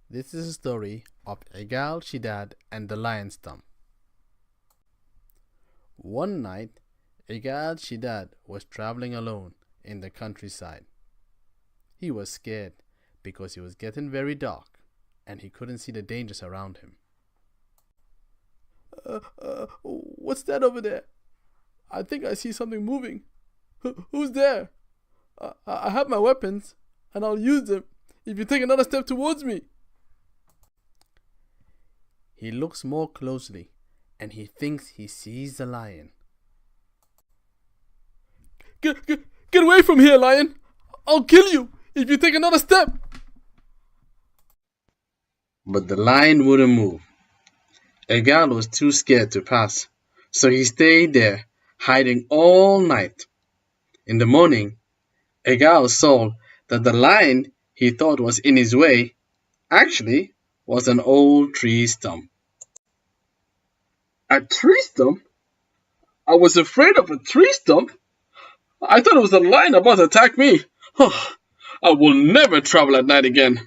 This is a story of Cigaal, Shiidaad, and the lion Stump. One night, Cigaal Shiidaad was traveling alone in the countryside. He was scared because it was getting very dark and he couldn't see the dangers around him. What's that over there? I think I see something moving. Who's there? I have my weapons and I'll use them if you take another step towards me. He looks more closely and he thinks he sees the lion. Get away from here, lion! I'll kill you if you take another step! But the lion wouldn't move. Cigaal was too scared to pass, so he stayed there, hiding all night. In the morning, Cigaal saw that the lion he thought was in his way actually was an old tree stump. A tree stump? I was afraid of a tree stump? I thought it was a lion about to attack me. I will never travel at night again.